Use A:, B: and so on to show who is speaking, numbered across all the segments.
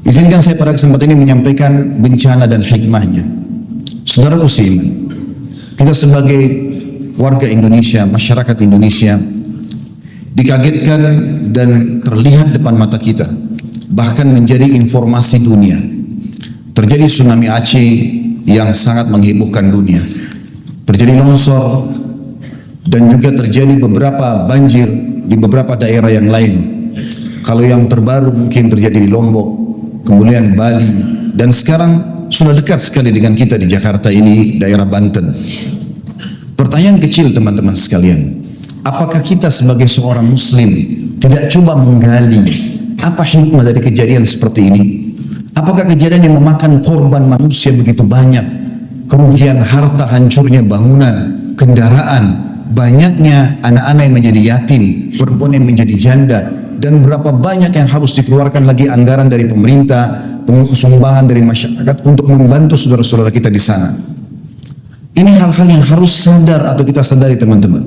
A: Izinkan saya pada kesempatan ini menyampaikan bencana dan hikmahnya. Saudara muslim, kita sebagai warga Indonesia, masyarakat Indonesia, dikagetkan dan terlihat depan mata kita, bahkan menjadi informasi dunia. Terjadi tsunami Aceh yang sangat menghebohkan dunia. Terjadi longsor dan juga terjadi beberapa banjir di beberapa daerah yang lain. Kalau yang terbaru mungkin terjadi di Lombok, kemudian Bali, dan sekarang sudah dekat sekali dengan kita di Jakarta ini, daerah Banten. Pertanyaan kecil teman-teman sekalian, apakah kita sebagai seorang muslim tidak coba menggali apa hikmah dari kejadian seperti ini? Apakah kejadian yang memakan korban manusia begitu banyak, kerugian harta, hancurnya bangunan, kendaraan, banyaknya anak-anak yang menjadi yatim, perempuan yang menjadi janda, dan berapa banyak yang harus dikeluarkan lagi anggaran dari pemerintah, sumbangan dari masyarakat untuk membantu saudara-saudara kita di sana. Ini hal-hal yang harus sadar atau kita sadari teman-teman.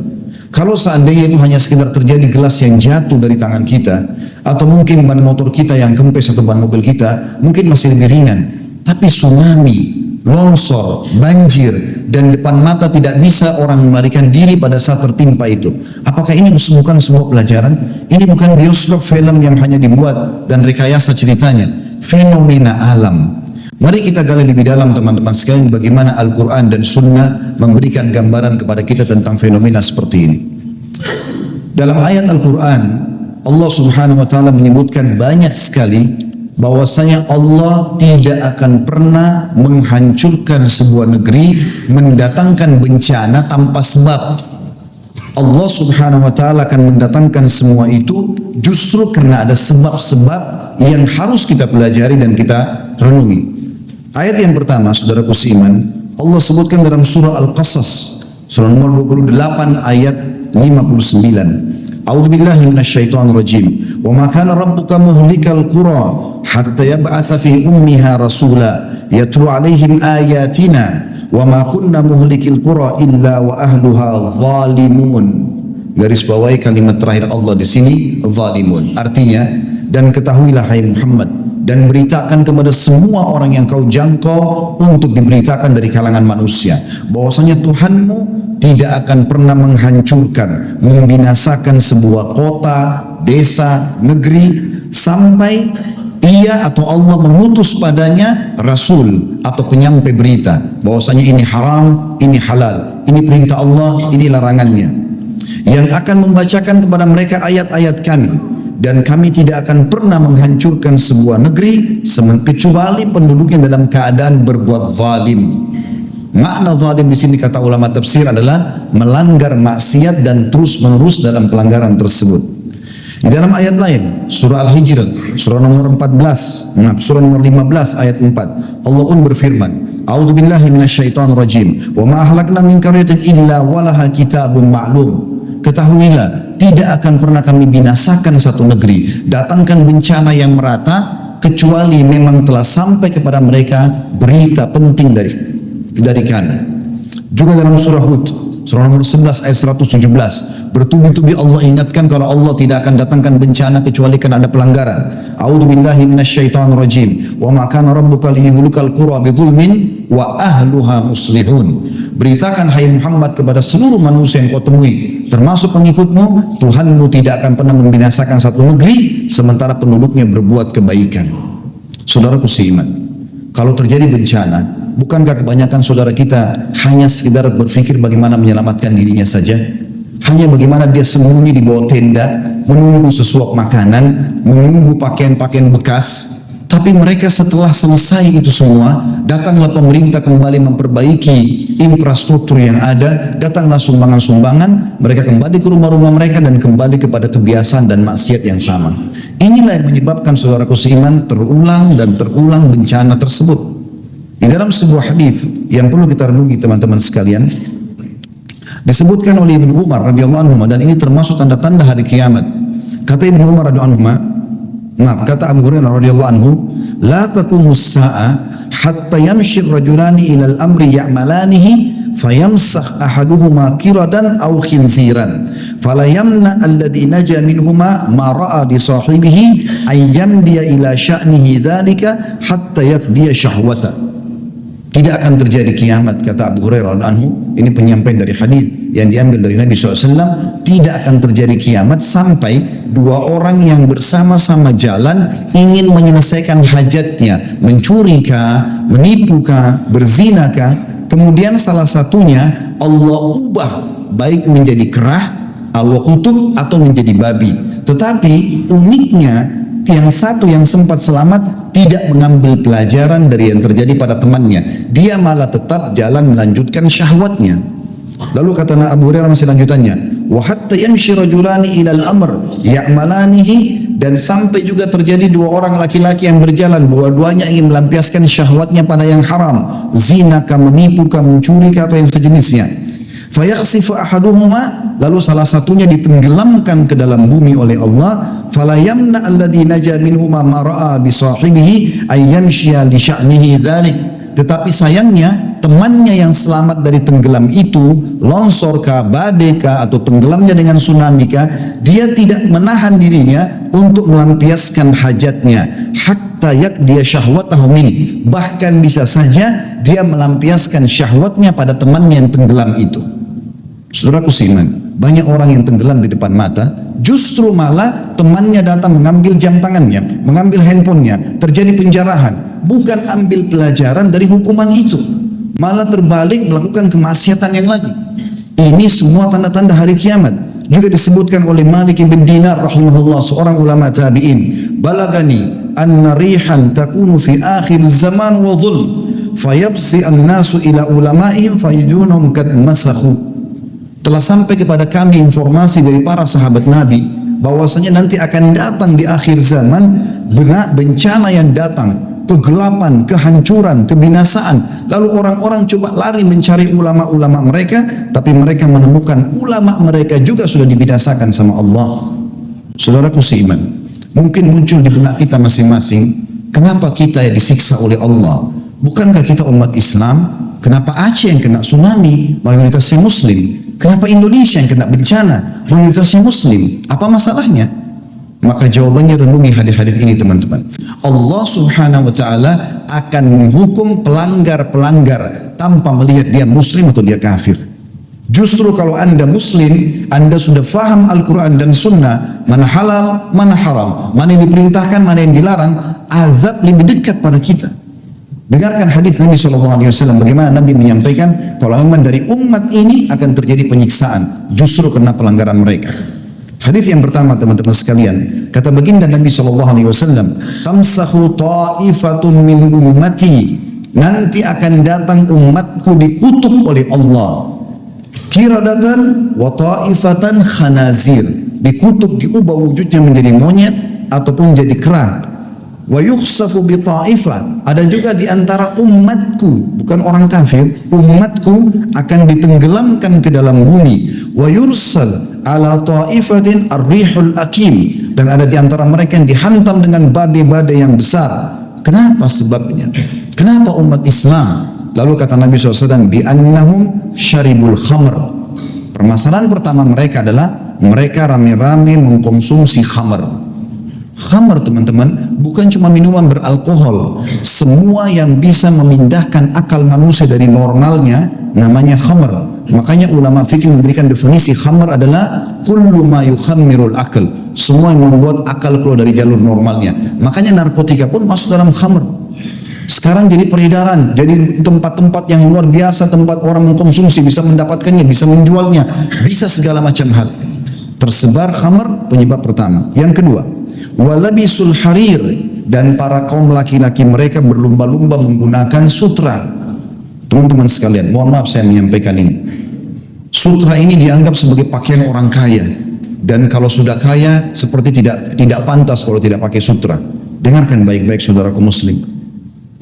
A: Kalau seandainya itu hanya sekedar terjadi gelas yang jatuh dari tangan kita, atau mungkin ban motor kita yang kempes atau ban mobil kita, mungkin masih lebih ringan. Tapi tsunami, longsor, banjir, dan depan mata tidak bisa orang melarikan diri pada saat tertimpa itu. Apakah ini bukan sebuah pelajaran? Ini bukan bioskop film yang hanya dibuat dan rekayasa ceritanya. Fenomena alam. Mari kita gali lebih dalam teman-teman sekalian bagaimana Al-Quran dan Sunnah memberikan gambaran kepada kita tentang fenomena seperti ini. Dalam ayat Al-Quran, Allah Subhanahu wa Ta'ala menyebutkan banyak sekali bahwasanya Allah tidak akan pernah menghancurkan sebuah negeri, mendatangkan bencana tanpa sebab. Allah Subhanahu wa Ta'ala akan mendatangkan semua itu justru karena ada sebab-sebab yang harus kita pelajari dan kita renungi. Ayat yang pertama, saudaraku seiman, Allah sebutkan dalam surah Al-Qasas, surah nomor 28 ayat 59. A'udzu billahi minasyaitonir rajim. Wa ma kana rabbuka muhlikal qura hatta yab'atha fi ummiha rasula yatlu 'alaihim ayatina wa ma kunna muhlikil qura illa wa ahluha zalimun. Garis bawahi kalimat terakhir Allah di sini, zalimun. Artinya, dan ketahuilah hai Muhammad, dan beritakan kepada semua orang yang kau jangkau untuk diberitakan dari kalangan manusia bahwasanya Tuhanmu tidak akan pernah menghancurkan, membinasakan sebuah kota, desa, negeri sampai ia atau Allah mengutus padanya rasul atau penyampai berita bahwasanya ini haram, ini halal, ini perintah Allah, ini larangannya, yang akan membacakan kepada mereka ayat-ayat kami. Dan kami tidak akan pernah menghancurkan sebuah negeri kecuali penduduknya dalam keadaan berbuat zalim. Makna zalim di sini kata ulama tafsir adalah melanggar maksiat dan terus menerus dalam pelanggaran tersebut. Di dalam ayat lain, surah Al-Hijr, surah nomor 14, surah nomor 15 ayat 4, Allah pun berfirman, A'udzu billahi minasyaitonir rajim, wa ma ahlakna min qaryatin illa walaha kitabun ma'lum. Ketahuilah, tidak akan pernah kami binasakan satu negeri, datangkan bencana yang merata, kecuali memang telah sampai kepada mereka berita penting dari kami. Juga dalam surah Hud, surah nomor 11 ayat 117, bertubi-tubi Allah ingatkan kalau Allah tidak akan datangkan bencana kecuali karena ada pelanggaran. A'udzu billahi minasyaitonir rajim. Wa ma kana rabbuka liyuhlikal qura bidzulmin wa ahluha muslihun. Beritakan hai Muhammad kepada seluruh manusia yang kau temui, termasuk pengikutmu, Tuhanmu tidak akan pernah membinasakan satu negeri sementara penduduknya berbuat kebaikan. Saudaraku seiman, kalau terjadi bencana, bukankah kebanyakan saudara kita hanya sekedar berpikir bagaimana menyelamatkan dirinya saja? Hanya bagaimana dia sembunyi di bawah tenda, menunggu sesuap makanan, menunggu pakaian-pakaian bekas. Tapi mereka setelah selesai itu semua, datanglah pemerintah kembali memperbaiki infrastruktur yang ada, datanglah sumbangan-sumbangan, mereka kembali ke rumah-rumah mereka dan kembali kepada kebiasaan dan maksiat yang sama. Inilah yang menyebabkan saudaraku seiman terulang dan terulang bencana tersebut. Di dalam sebuah hadis yang perlu kita renungi teman-teman sekalian, disebutkan oleh Ibnu Umar radhiyallahu anhu, dan ini termasuk tanda-tanda hari kiamat. Kata Ibnu Umar radhiyallahu anhu, kata Abu Hurairah radhiyallahu anhu, la taqumus sa'a hatta yamshi ar-rajulani ila al-amri ya'malanihi fayamsakh ahaduhuma qiradan aw khinziran fala yamna alladhi naja minhuma ma ra'a li sahibihi ayyam dia ila sya'nihi dzalika hatta yaqdiya syahwata. Tidak akan terjadi kiamat, kata Abu Hurairah anhu. Ini penyampaian dari hadis yang diambil dari Nabi SAW. Tidak akan terjadi kiamat sampai dua orang yang bersama-sama jalan ingin menyelesaikan hajatnya, mencuri kah, menipu kah, berzina kah. Kemudian salah satunya Allah ubah baik menjadi kerah, Allah kutuk atau menjadi babi. Tetapi uniknya yang satu yang sempat selamat tidak mengambil pelajaran dari yang terjadi pada temannya. Dia malah tetap jalan melanjutkan syahwatnya. Lalu kata Abu Hurairah masih lanjutannya, wa hatta yamshi rajulani ilal amr ya'malanihi, dan sampai juga terjadi dua orang laki-laki yang berjalan, dua-duanya ingin melampiaskan syahwatnya pada yang haram, zina kah, menipu kah, mencuri kah, atau yang sejenisnya. Fayakhsifu ahaduhuma, lalu salah satunya ditenggelamkan ke dalam bumi oleh Allah. Fala yamna alladhi naja minhuma ma ra'a bi sahibihi ayyamshiya li sya'nihi dzalik. Tetapi sayangnya temannya yang selamat dari tenggelam itu, longsor kah, badai kah, atau tenggelamnya dengan tsunami kah, dia tidak menahan dirinya untuk melampiaskan hajatnya hatta yaqdiya syahwatahu min. Bahkan bisa saja dia melampiaskan syahwatnya pada temannya yang tenggelam itu. Saudaraku seiman, banyak orang yang tenggelam di depan mata, justru malah temannya datang mengambil jam tangannya, mengambil handphonenya, terjadi penjarahan. Bukan ambil pelajaran dari hukuman itu, malah terbalik melakukan kemaksiatan yang lagi. Ini semua tanda-tanda hari kiamat. Juga disebutkan oleh Malik bin Dinar rahimahullah, seorang ulama tabi'in, balagani anna rihan takunu fi akhir zaman wa dhulm fayabsi an-nasu ila ulama'ihim fayidunhum kad masakhu. Telah sampai kepada kami informasi dari para sahabat Nabi bahwasanya nanti akan datang di akhir zaman bencana yang datang, kegelapan, kehancuran, kebinasaan. Lalu orang-orang coba lari mencari ulama-ulama mereka, tapi mereka menemukan ulama mereka juga sudah dibinasakan sama Allah. Saudaraku seiman, mungkin muncul di benak kita masing-masing, kenapa kita disiksa oleh Allah? Bukankah kita umat Islam? Kenapa Aceh yang kena tsunami, mayoritasnya Muslim? Kenapa Indonesia yang kena bencana, mayoritasnya Muslim? Apa masalahnya? Maka jawabannya renungi hadis-hadis ini teman-teman. Allah subhanahu wa ta'ala akan menghukum pelanggar-pelanggar tanpa melihat dia Muslim atau dia kafir. Justru kalau anda Muslim, anda sudah faham Al-Quran dan Sunnah, mana halal, mana haram, mana yang diperintahkan, mana yang dilarang, azab lebih dekat pada kita. Dengarkan hadis Nabi SAW, bagaimana Nabi menyampaikan kalau memang dari umat ini akan terjadi penyiksaan justru karena pelanggaran mereka. Hadis yang pertama teman-teman sekalian, kata baginda Nabi SAW, tamsahu ta'ifatun min ummati, nanti akan datang umatku dikutuk oleh Allah, kiradatan wa ta'ifatan khanazir, dikutuk, diubah wujudnya menjadi monyet ataupun jadi kerang. Wa yukhsafu bi ta'ifah, ada juga di antara umatku, bukan orang kafir, umatku akan ditenggelamkan ke dalam bumi. Wa yursal ala ta'ifatin ar-rihul akim, dan ada di antara mereka yang dihantam dengan badai-badai yang besar. Kenapa sebabnya? Kenapa umat Islam? Lalu kata Nabi SAW, bi annahum syaribul khamr. Permasalahan pertama mereka adalah mereka rame-rame mengkonsumsi khamr. Khamr teman-teman bukan cuma minuman beralkohol, semua yang bisa memindahkan akal manusia dari normalnya namanya khamr. Makanya ulama fikih memberikan definisi khamr adalah kullu ma yukhammirul akal, semua yang membuat akal keluar dari jalur normalnya. Makanya narkotika pun masuk dalam khamr. Sekarang jadi peredaran, jadi tempat-tempat yang luar biasa, tempat orang mengkonsumsi, bisa mendapatkannya, bisa menjualnya, bisa segala macam hal. Tersebar khamr, penyebab pertama. Yang kedua, walabisul harir, dan para kaum laki-laki mereka berlumba-lumba menggunakan sutra. Teman-teman sekalian, mohon maaf saya menyampaikan ini. Sutra ini dianggap sebagai pakaian orang kaya, dan kalau sudah kaya seperti tidak pantas kalau tidak pakai sutra. Dengarkan baik-baik saudaraku muslim.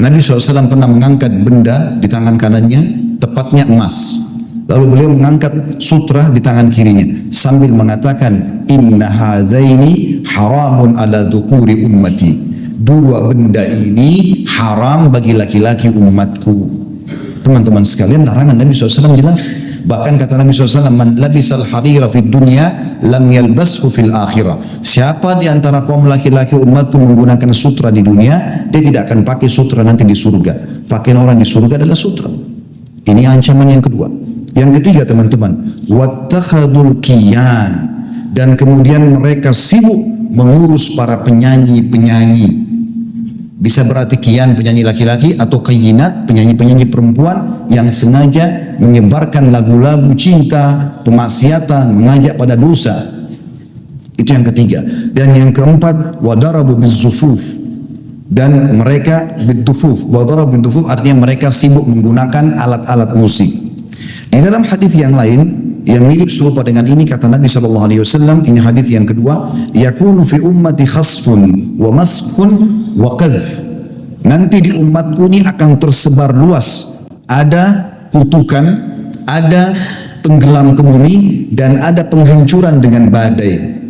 A: Nabi SAW pernah mengangkat benda di tangan kanannya, tepatnya emas. Lalu beliau mengangkat sutra di tangan kirinya sambil mengatakan, inna hadzaini haramun ala dzukuri ummati. Dua benda ini haram bagi laki-laki umatku. Teman-teman sekalian, larangan Nabi SAW jelas. Bahkan kata Nabi SAW, man labisal harira fid dunya lam yalbashu fil akhirah. Siapa di antara kaum laki-laki umatku menggunakan sutra di dunia, dia tidak akan pakai sutra nanti di surga. Pakaian orang di surga adalah sutra. Ini ancaman yang kedua. Yang ketiga teman-teman, wattakhadul kiyan, dan kemudian mereka sibuk mengurus para penyanyi-penyanyi. Bisa berarti kian penyanyi laki-laki atau kayinat penyanyi-penyanyi perempuan yang sengaja menyebarkan lagu-lagu cinta, pemaksiatan, mengajak pada dosa. Itu yang ketiga. Dan yang keempat, wadarabu bizufuf, dan mereka bidufuf. Wadarabu bidufuf artinya mereka sibuk menggunakan alat-alat musik. Di dalam hadis yang lain yang mirip serupa dengan ini kata Nabi SAW, ini hadis yang kedua, yakunu fi ummati khasfun wa maskhun wa qadhf. Nanti di umatku ini akan tersebar luas, ada kutukan, ada tenggelam ke bumi, dan ada penghancuran dengan badai.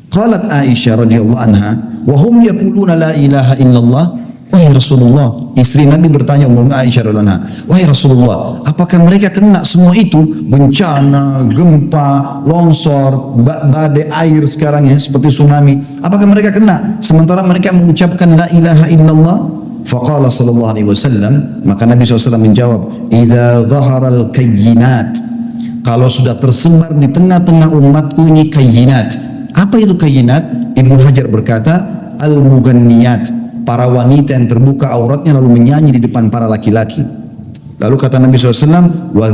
A: Qalat Aisyah radhiyallahu anha, wa hum yaquluna la ilaha illallah. Wahai Rasulullah, istri Nabi bertanya Ummu Aisyah radhiyallahu anha, wahai Rasulullah, apakah mereka kena semua itu? Bencana, gempa, longsor, badai air sekarang ya, seperti tsunami. Apakah mereka kena sementara mereka mengucapkan la ilaha illallah? Faqala sallallahu alaihi wasallam, maka Nabi SAW menjawab, idza dhaharal kayyinat, kalau sudah tersebar di tengah-tengah umatku ini kayyinat. Apa itu kayyinat? Ibnu Hajar berkata, al-mughanniyat, para wanita yang terbuka auratnya lalu menyanyi di depan para laki-laki. Lalu kata Nabi SAW, wa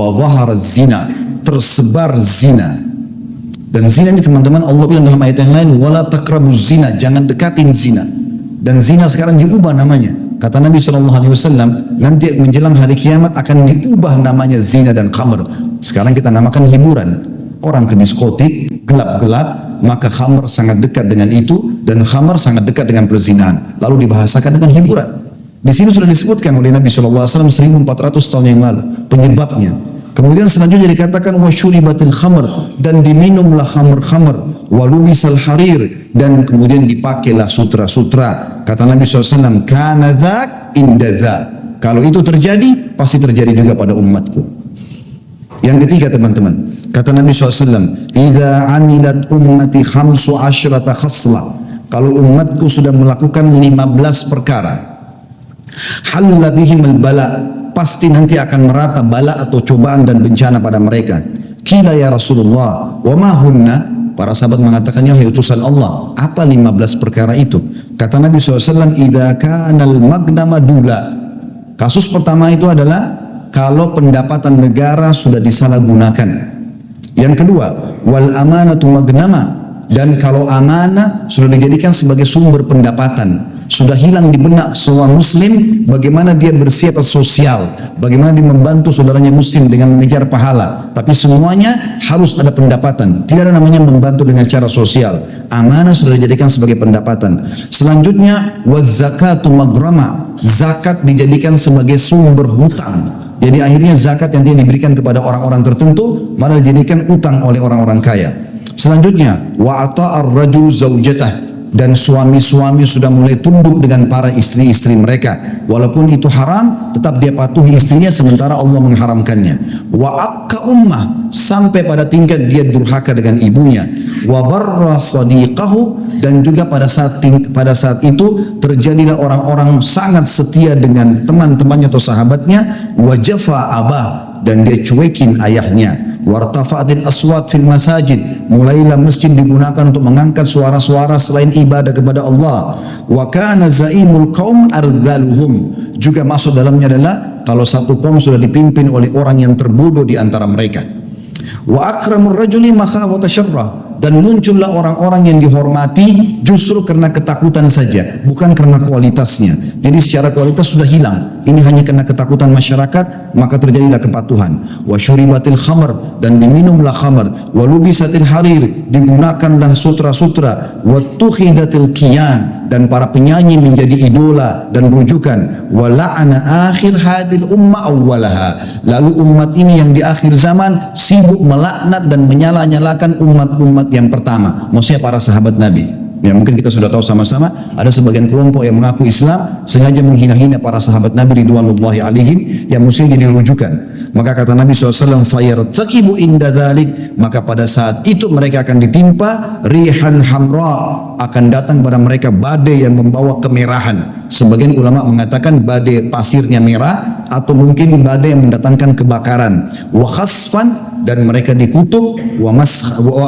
A: dhahara zina, tersebar zina. Dan zina ini teman-teman, Allah bilang dalam ayat yang lain, wala taqrabuz zina, jangan dekatin zina. Dan zina sekarang diubah namanya. Kata Nabi SAW, nanti menjelang hari kiamat akan diubah namanya zina dan khamr. Sekarang kita namakan hiburan. Orang ke diskotik, gelap-gelap, maka khamr sangat dekat dengan itu, dan khamr sangat dekat dengan perzinahan. Lalu dibahasakan dengan hiburan. Di sini sudah disebutkan oleh Nabi SAW 1400 tahun yang lalu penyebabnya. Kemudian selanjutnya dikatakan wasyuribatil khamr, dan diminumlah khamr-khamr, walubisal harir, dan kemudian dipakailah sutra-sutra. Kata Nabi SAW, kana dzak inda dzak. Kalau itu terjadi, pasti terjadi juga pada umatku. Yang ketiga teman-teman, kata Nabi SAW, idza amilat ummati khamsu asyrata khaslah, kalau umatku sudah melakukan 15 perkara, halla bihim al-bala, pasti nanti akan merata bala atau cobaan dan bencana pada mereka. Qila ya Rasulullah, wa ma hunna? Para sahabat mengatakannya, ya utusan Allah, apa 15 perkara itu? Kata Nabi SAW, idza kanal magnama dula. Kasus pertama itu adalah kalau pendapatan negara sudah disalahgunakan. Yang kedua, wal amanatu magnama, dan kalau amanah sudah dijadikan sebagai sumber pendapatan, sudah hilang di benak semua muslim bagaimana dia bersiap sosial, bagaimana dia membantu saudaranya muslim dengan mengejar pahala, tapi semuanya harus ada pendapatan. Tidak ada namanya membantu dengan cara sosial. Amanah sudah dijadikan sebagai pendapatan. Selanjutnya waz zakatu magrama, zakat dijadikan sebagai sumber hutang. Jadi akhirnya zakat yang dia diberikan kepada orang-orang tertentu malah dijadikan utang oleh orang-orang kaya. Selanjutnya wa ata'ar rajul zaujatah, dan suami-suami sudah mulai tunduk dengan para istri-istri mereka. Walaupun itu haram, tetap dia patuhi istrinya sementara Allah mengharamkannya. Wa akka ummah, sampai pada tingkat dia durhaka dengan ibunya. Wa barra sadiqahu, dan juga pada saat itu terjadilah orang-orang sangat setia dengan teman-temannya atau sahabatnya. Wa jafa abah, dan dia cuekin ayahnya. Wartafa'atil aswat fil masajid, mulailah masjid digunakan untuk mengangkat suara-suara selain ibadah kepada Allah. Wa kana zaimul qaum ardhaluhum, juga masuk dalamnya adalah kalau satu kaum sudah dipimpin oleh orang yang terbodoh di antara mereka. Wa akramur rajuli makhafata syarrah, dan muncullah orang-orang yang dihormati justru karena ketakutan saja, bukan karena kualitasnya. Jadi secara kualitas sudah hilang. Ini hanya karena ketakutan masyarakat, maka terjadilah kepatuhan. Wa syuribatil khamr, dan diminumlah khamr. Wa lubisatil harir, digunakanlah sutra-sutra. Wa tukhidatil kiyan, dan para penyanyi menjadi idola dan rujukan. Wa la'ana akhir hadil umma awwalaha, lalu umat ini yang di akhir zaman sibuk melaknat dan menyala-nyalakan umat-umat yang pertama, maksudnya para sahabat Nabi. Ya mungkin kita sudah tahu sama-sama ada sebagian kelompok yang mengaku Islam sengaja menghina-hina para sahabat Nabi ridwanullahi alaihim yang mesti jadi rujukan. Maka kata Nabi SAW, fayartaqibu inda dzalik, maka pada saat itu mereka akan ditimpa rihan hamra, akan datang pada mereka badai yang membawa kemerahan. Sebagian ulama mengatakan badai pasirnya merah atau mungkin badai yang mendatangkan kebakaran. Wa khasfan, dan mereka dikutuk, wa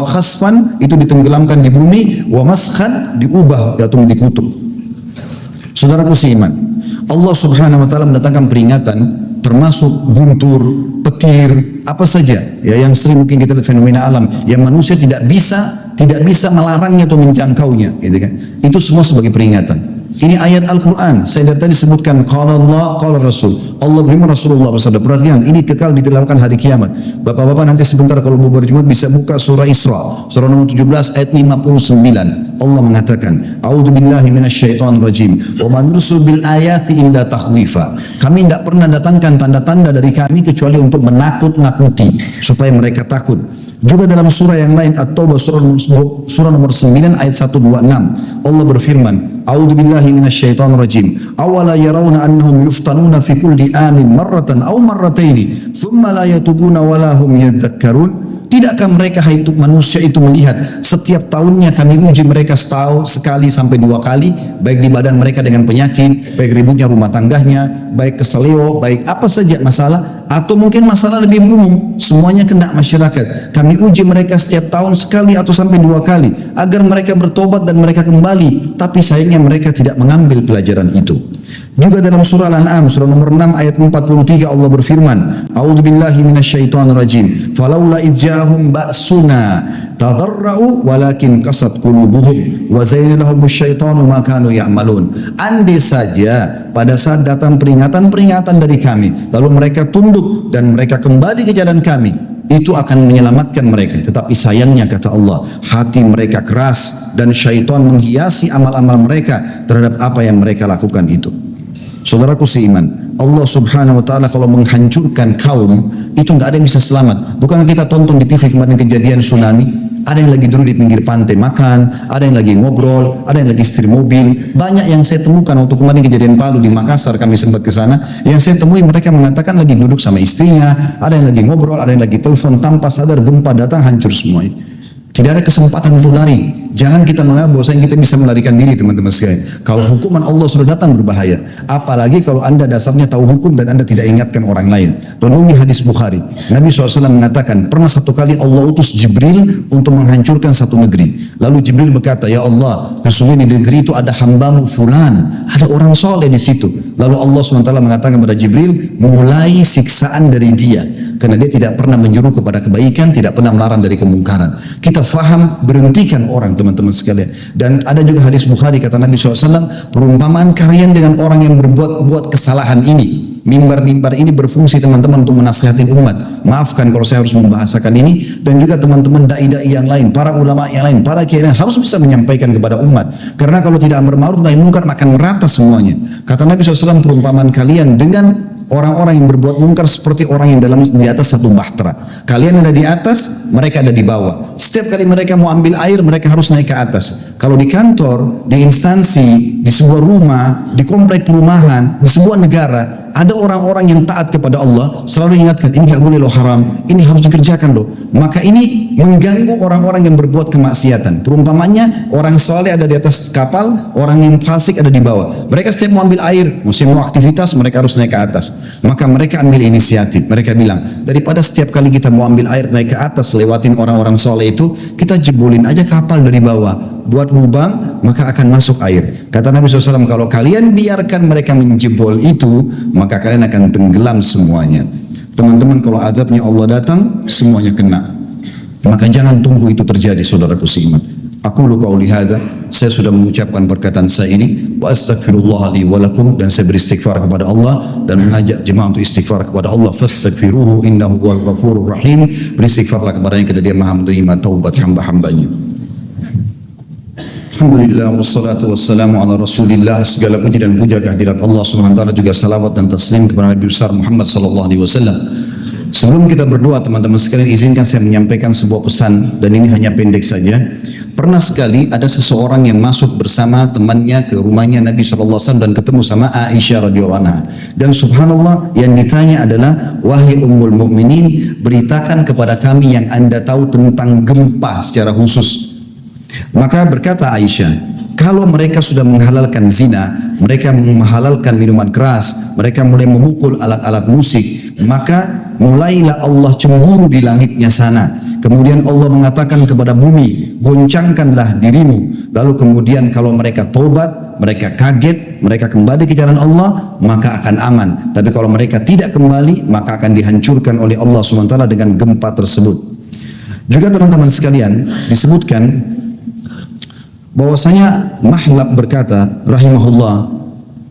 A: khasfan itu ditenggelamkan di bumi, wa maskhan diubah atau dikutuk. Saudaraku seiman, Allah Subhanahu wa taala mendatangkan peringatan termasuk guntur, petir, apa saja ya yang sering mungkin kita lihat fenomena alam yang manusia tidak bisa melarangnya atau menjangkaunya, gitu kan. Itu semua sebagai peringatan. Ini ayat Al-Quran. Saya dari tadi sebutkan qala Allah, qala Rasul. Allah beriman, Rasulullah bersabda. Perhatikan, ini kekal ditilawahkan hari kiamat. Bapak-bapak nanti sebentar kalau mau berjumat bisa buka surah Isra, surah nomor 17 ayat 59. Allah mengatakan, a'udzubillahi minasyaitonir rajim. Wa ma nursilu bil ayati illa takhwifa. Kami tidak pernah datangkan tanda-tanda dari kami kecuali untuk menakut-nakuti supaya mereka takut. Juga dalam surah yang lain At-Taubah surah nomor 9 ayat 126 Allah berfirman, a'udzubillahi minasyaitonir rajim. Awala yarawna annahum yuftanuna fi kulli amin marratan aw marrataini thumma la yatubuna wa la hum yadhakkarun. Tidakkah mereka manusia itu melihat setiap tahunnya kami uji mereka setahun sekali sampai 2 kali, baik di badan mereka dengan penyakit, baik ributnya rumah tangganya, baik keseleo, baik apa saja masalah, atau mungkin masalah lebih umum, semuanya kena masyarakat. Kami uji mereka setiap tahun sekali atau sampai 2 kali agar mereka bertobat dan mereka kembali, tapi sayangnya mereka tidak mengambil pelajaran itu. Juga dalam surah Al-An'am surah nomor 6 ayat 43 Allah berfirman, a'udzubillahi minasyaitonir rajim. Falaula idja'ahum ba'suna tadarra'u walakin qasat qulubuhum wa zayyana lahum asyaitanu ma kanu ya'malun. Andai saja pada saat datang peringatan-peringatan dari kami lalu mereka tunduk dan mereka kembali ke jalan kami, itu akan menyelamatkan mereka. Tetapi sayangnya kata Allah, hati mereka keras dan syaitan menghiasi amal-amal mereka terhadap apa yang mereka lakukan itu. Saudaraku seiman, Allah Subhanahu wa taala kalau menghancurkan kaum itu nggak ada yang bisa selamat. Bukan kita tonton di TV kemarin kejadian tsunami, ada yang lagi duduk di pinggir pantai makan, ada yang lagi ngobrol, ada yang lagi setir mobil. Banyak yang saya temukan waktu kemarin kejadian Palu di Makassar, kami sempat ke sana. Yang saya temui mereka mengatakan lagi duduk sama istrinya, ada yang lagi ngobrol, ada yang lagi telepon, tanpa sadar gempa datang hancur semua. Tidak ada kesempatan untuk lari. Jangan kita menganggap bahwa kita bisa melarikan diri, teman-teman sekalian. Kalau hukuman Allah sudah datang berbahaya. Apalagi kalau anda dasarnya tahu hukum dan anda tidak ingatkan orang lain. Tolongi hadis Bukhari. Nabi SAW mengatakan, pernah satu kali Allah utus Jibril untuk menghancurkan satu negeri. Lalu Jibril berkata, ya Allah, sesungguhnya di negeri itu ada hambamu fulan, ada orang soleh di situ. Lalu Allah SWT mengatakan kepada Jibril, mulai siksaan dari dia. Karena dia tidak pernah menyuruh kepada kebaikan, tidak pernah melarang dari kemungkaran. Kita faham, berhentikan orang, teman-teman sekalian. Dan ada juga hadis Bukhari, kata Nabi SAW, perumpamaan kalian dengan orang yang berbuat kesalahan ini. Mimbar-mimbar ini berfungsi teman-teman untuk menasihatin umat. Maafkan kalau saya harus membahasakan ini. Dan juga teman-teman dai-dai yang lain, para ulama yang lain, para kiai yang harus bisa menyampaikan kepada umat. Karena kalau tidak amar ma'ruf nahi munkar akan merata semuanya. Kata Nabi SAW, perumpamaan kalian dengan orang-orang yang berbuat munkar seperti orang yang di atas satu bahtera. Kalian ada di atas, mereka ada di bawah. Setiap kali mereka mau ambil air, mereka harus naik ke atas. Kalau di kantor, di instansi, di sebuah rumah, di komplek perumahan, di sebuah negara, ada orang-orang yang taat kepada Allah, selalu ingatkan, ini gak boleh loh haram, ini harus dikerjakan loh. Maka ini mengganggu orang-orang yang berbuat kemaksiatan. Perumpamannya, orang soleh ada di atas kapal, orang yang fasik ada di bawah. Mereka setiap mau ambil air, mau aktivitas, mereka harus naik ke atas. Maka mereka ambil inisiatif. Mereka bilang, daripada setiap kali kita mau ambil air naik ke atas lewatin orang-orang soleh itu, kita jebolin aja kapal dari bawah, buat lubang, maka akan masuk air. Kata Nabi SAW, kalau kalian biarkan mereka menjebol itu, maka kalian akan tenggelam semuanya. Teman-teman, kalau azabnya Allah datang, semuanya kena. Maka jangan tunggu itu terjadi, saudaraku seiman. Aku qauli hadza, saya sudah mengucapkan perkataan saya ini, wa astaghfirullah li wa lakum, dan saya beristighfar kepada Allah dan mengajak jemaah untuk istighfar kepada Allah. Fastaghfiruhu innahu huwal ghafurur rahim. Beristighfarlah kepadanya karena dia Maha menerima taubat hamba-hambanya. Alhamdulillah wassalatu wassalamu ala Rasulillah. Segala puji dan puja kehadirat Allah Subhanahu wa taala, juga salawat dan taslim kepada Nabi besar Muhammad sallallahu alaihi wasallam. Sebelum kita berdoa, teman-teman sekalian, izinkan saya menyampaikan sebuah pesan, dan ini hanya pendek saja. Pernah sekali ada seseorang yang masuk bersama temannya ke rumahnya Nabi SAW dan ketemu sama Aisyah radhiyallahu anha. Dan subhanallah, yang ditanya adalah, wahai ummul mukminin, beritakan kepada kami yang anda tahu tentang gempa secara khusus. Maka berkata Aisyah, kalau mereka sudah menghalalkan zina, mereka menghalalkan minuman keras, mereka mulai memukul alat-alat musik, maka mulailah Allah cemburu di langitnya sana. Kemudian Allah mengatakan kepada bumi, goncangkanlah dirimu. Lalu kemudian kalau mereka tobat, mereka kaget, mereka kembali ke jalan Allah, maka akan aman. Tapi kalau mereka tidak kembali, maka akan dihancurkan oleh Allah SWT dengan gempa tersebut. Juga teman-teman sekalian, disebutkan bahwasanya Mahlab berkata rahimahullah,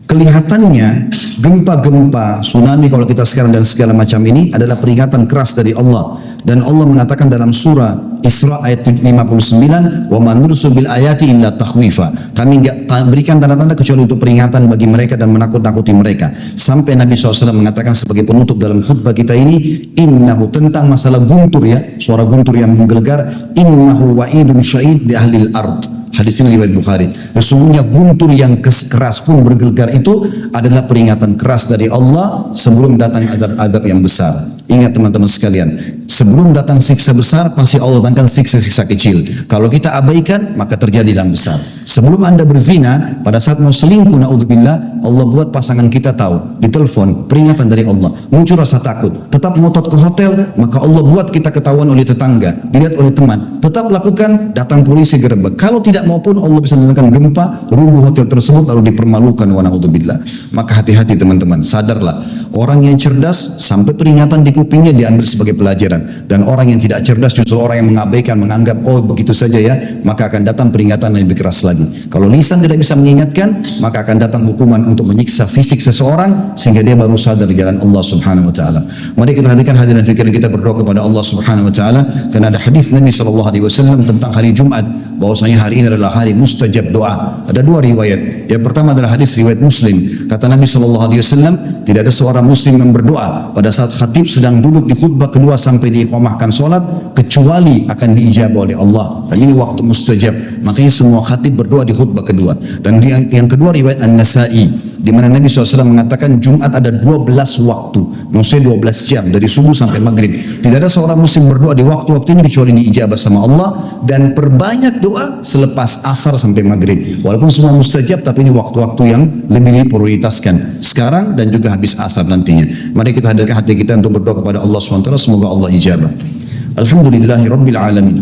A: kelihatannya gempa-gempa, tsunami kalau kita sekarang dan segala macam ini adalah peringatan keras dari Allah. Dan Allah mengatakan dalam surah Isra ayat 59, wa man nursil bil ayati illa takhwifa. Kami enggak berikan tanda-tanda kecuali untuk peringatan bagi mereka dan menakut-nakuti mereka. Sampai Nabi SAW mengatakan sebagai penutup dalam khutbah kita ini, innahu, tentang masalah guntur ya, suara guntur yang menggelegar, innahu wa'idun syahid di ahlil ard. Hadis ini riwayat Bukhari. Sesungguhnya guntur yang keras pun bergelegar itu adalah peringatan keras dari Allah sebelum datang adab-adab yang besar. Ingat teman-teman sekalian, sebelum datang siksa besar, pasti Allah datangkan siksa-siksa kecil. Kalau kita abaikan, maka terjadi yang besar. Sebelum anda berzina, pada saat mau selingkuh, na'udzubillah, Allah buat pasangan kita tahu, ditelepon, peringatan dari Allah, muncul rasa takut, tetap ngotot ke hotel, maka Allah buat kita ketahuan oleh tetangga, dilihat oleh teman, tetap lakukan, datang polisi gerebek. Kalau tidak maupun Allah bisa mendatangkan gempa, rubuh hotel tersebut lalu dipermalukan, wa na'udzubillah. Maka hati-hati teman-teman, sadarlah, orang yang cerdas sampai peringatan di kupingnya diambil sebagai pelajaran, dan orang yang tidak cerdas justru orang yang mengabaikan, menganggap oh begitu saja ya, maka akan datang peringatan yang lebih keras lagi. Kalau lisan tidak bisa mengingatkan, maka akan datang hukuman untuk menyiksa fisik seseorang sehingga dia baru sadar di jalan Allah Subhanahu wa taala. Mari kita hadirkan hadirin fikiran kita berdoa kepada Allah Subhanahu wa taala, karena ada hadis Nabi SAW tentang hari Jumat bahwasanya hari ini adalah hari mustajab doa. Ada dua riwayat. Yang pertama adalah hadis riwayat Muslim. Kata Nabi SAW, tidak ada seorang muslim yang berdoa pada saat khatib sedang duduk di khutbah kedua sampai diiqamahkan solat kecuali akan diijabah oleh Allah. Dan ini waktu mustajab. Makanya semua khatib berdoa di khutbah kedua. Dan yang kedua riwayat An-Nasa'i, di mana Nabi SAW mengatakan Jumat ada 12 waktu, maksudnya 12 jam dari subuh sampai maghrib. Tidak ada seorang muslim berdoa di waktu-waktu ini kecuali diijabah sama Allah. Dan perbanyak doa selepas asar sampai maghrib. Walaupun semua mustajab, tapi ini waktu-waktu yang lebih diprioritaskan sekarang dan juga habis asar nantinya. Mari kita hadirkan hati kita untuk berdoa kepada Allah SWT, semoga Allah ijabah. Alhamdulillahi Rabbil Alamin.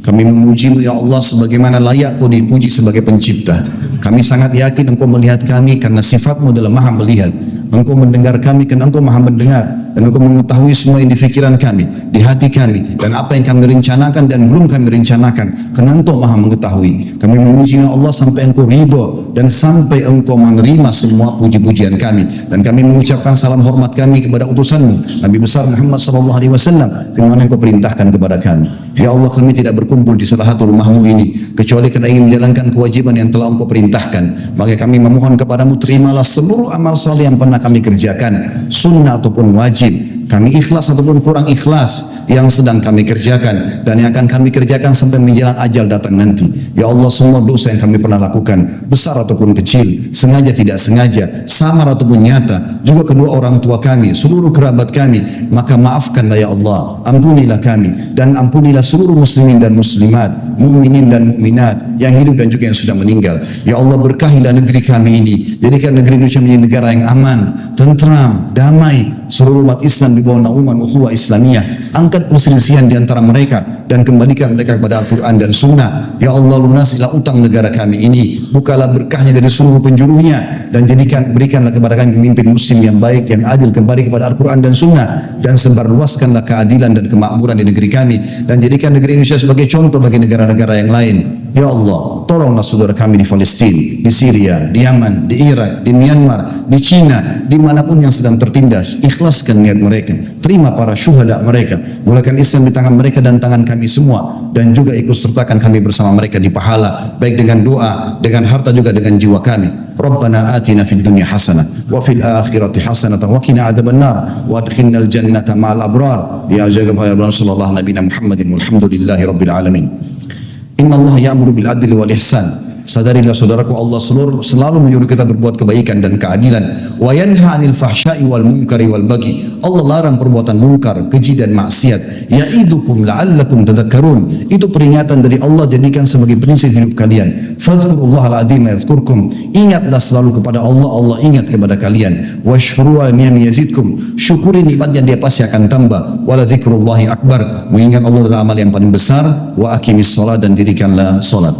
A: Kami memuji-Mu ya Allah sebagaimana layak Kau dipuji sebagai pencipta. Kami sangat yakin Engkau melihat kami karena sifat-Mu adalah maha melihat. Engkau mendengar kami karena Engkau maha mendengar. Dan Engkau mengetahui semua yang di pikiran kami, di hati kami, dan apa yang kami rencanakan dan belum kami rencanakan, karena Engkau maha mengetahui. Kami memuji ya Allah sampai Engkau ridho dan sampai Engkau menerima semua puji-pujian kami. Dan kami mengucapkan salam hormat kami kepada utusan-Mu Nabi besar Muhammad SAW, firman Engkau perintahkan kepada kami. Ya Allah, kami tidak berkumpul di salah satu rumah-Mu ini kecuali karena ingin menjalankan kewajiban yang telah Engkau perintahkan. Maka kami memohon kepadamu, terimalah seluruh amal saleh yang pernah kami kerjakan, sunnah ataupun wajib, kami ikhlas ataupun kurang ikhlas yang sedang kami kerjakan dan yang akan kami kerjakan sampai menjelang ajal datang nanti. Ya Allah, semua dosa yang kami pernah lakukan, besar ataupun kecil, sengaja tidak sengaja, samar ataupun nyata, juga kedua orang tua kami, seluruh kerabat kami, maka maafkanlah ya Allah, ampunilah kami dan ampunilah seluruh muslimin dan muslimat, mukminin dan mukminat yang hidup dan juga yang sudah meninggal. Ya Allah, berkahilah negeri kami ini, jadikan negeri Indonesia menjadi negara yang aman, tentram, damai, seluruh umat Islam di bawah naungan ukhuwah Islamiyah. Angkat perselisihan di antara mereka dan kembalikan mereka kepada Al-Quran dan Sunnah. Ya Allah, lunasilah utang negara kami ini, bukalah berkahnya dari seluruh penjuruhnya, dan berikanlah kepada kami pemimpin muslim yang baik, yang adil, kembali kepada Al-Quran dan Sunnah, dan sebarluaskanlah keadilan dan kemakmuran di negeri kami, dan jadikan negeri Indonesia sebagai contoh bagi negara-negara yang lain. Ya Allah, tolonglah saudara kami di Palestina, di Syria, di Yaman, di Irak, di Myanmar, di Cina, dimanapun yang sedang tertindas. Ikhlaskan niat mereka, terima para syuhada mereka, mulakan Islam di tangan mereka dan tangan kami semua, dan juga ikut sertakan kami bersama mereka di pahala, baik dengan doa, dengan harta, juga dengan jiwa kami. Rabbana atina fid dunya hasanah wa fil akhirati hasanah wa qina adzabannar wa adkhilnal jannata ma'al abrar. Ya jaga para sallallahu nabiyana Muhammadin walhamdulillahi rabbil alamin. Inna Allah ya'muru bil adli wal ihsan. Sadarilah saudaraku, Allah selalu menyuruh kita berbuat kebaikan dan keadilan. Wa yanha 'anil fahsya'i wal munkari wal baghi. Allah larang perbuatan munkar, keji dan maksiat. Ya'idukum la'allakum tadhakkarun. Itu peringatan dari Allah, jadikan sebagai prinsip hidup kalian. Fadhkurullahal 'azim yadhkurkum. Ingatlah selalu kepada Allah, Allah ingat kepada kalian. Washkuru 'ala ni'ami yazidkum. Syukuri nikmatnya, dia pasti akan tambah. Wala dzikrullahi akbar. Mengingat Allah adalah amal yang paling besar. Wa aqimis shalah, dan dirikanlah salat.